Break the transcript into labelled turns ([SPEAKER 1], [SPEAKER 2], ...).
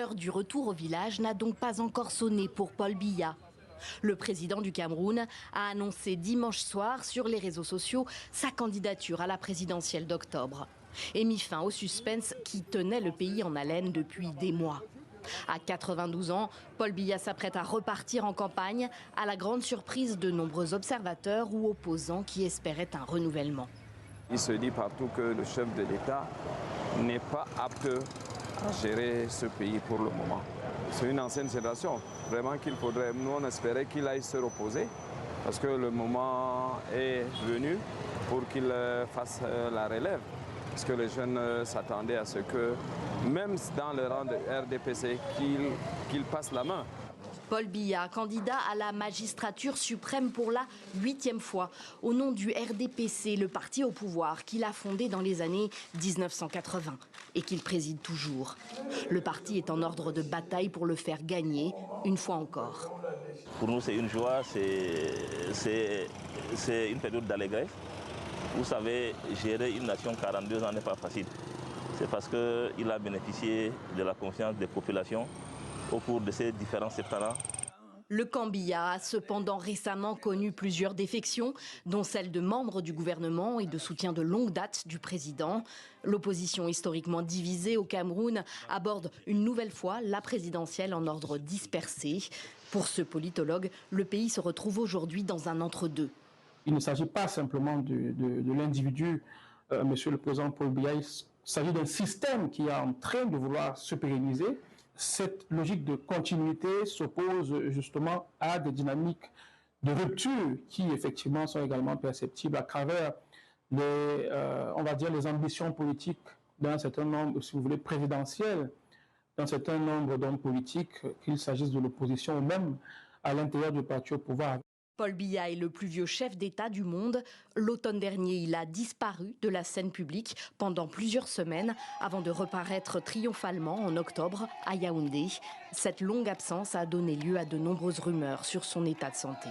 [SPEAKER 1] L'heure du retour au village n'a donc pas encore sonné pour Paul Biya. Le président du Cameroun a annoncé dimanche soir sur les réseaux sociaux sa candidature à la présidentielle d'octobre et mis fin au suspense qui tenait le pays en haleine depuis des mois. À 92 ans, Paul Biya s'apprête à repartir en campagne à la grande surprise de nombreux observateurs ou opposants qui espéraient un renouvellement.
[SPEAKER 2] Il se dit partout que le chef de l'État n'est pas apte à gérer ce pays pour le moment. C'est une ancienne génération, vraiment qu'il faudrait, nous on espérait qu'il aille se reposer parce que le moment est venu pour qu'il fasse la relève. Parce que les jeunes s'attendaient à ce que, même dans le rang de RDPC, qu'il passe la main.
[SPEAKER 1] Paul Biya, candidat à la magistrature suprême pour la 8e fois, au nom du RDPC, le parti au pouvoir qu'il a fondé dans les années 1980 et qu'il préside toujours. Le parti est en ordre de bataille pour le faire gagner, une fois encore.
[SPEAKER 3] Pour nous, c'est une joie, c'est une période d'allégresse. Vous savez, gérer une nation 42 ans n'est pas facile. C'est parce qu'il a bénéficié de la confiance des populations au cours de ces différents septennats.
[SPEAKER 1] Le camp Biya a cependant récemment connu plusieurs défections, dont celle de membres du gouvernement et de soutien de longue date du président. L'opposition historiquement divisée au Cameroun aborde une nouvelle fois la présidentielle en ordre dispersé. Pour ce politologue, le pays se retrouve aujourd'hui dans un entre-deux.
[SPEAKER 4] Il ne s'agit pas simplement de l'individu, monsieur le président Paul Biya, il s'agit d'un système qui est en train de vouloir se pérenniser. Cette logique de continuité s'oppose justement à des dynamiques de rupture qui effectivement sont également perceptibles à travers on va dire les ambitions politiques d'un certain nombre, si vous voulez, présidentielles, d'un certain nombre d'hommes politiques, qu'il s'agisse de l'opposition ou même à l'intérieur du parti au pouvoir.
[SPEAKER 1] Paul Biya est le plus vieux chef d'État du monde. L'automne dernier, il a disparu de la scène publique pendant plusieurs semaines avant de reparaître triomphalement en octobre à Yaoundé. Cette longue absence a donné lieu à de nombreuses rumeurs sur son état de santé.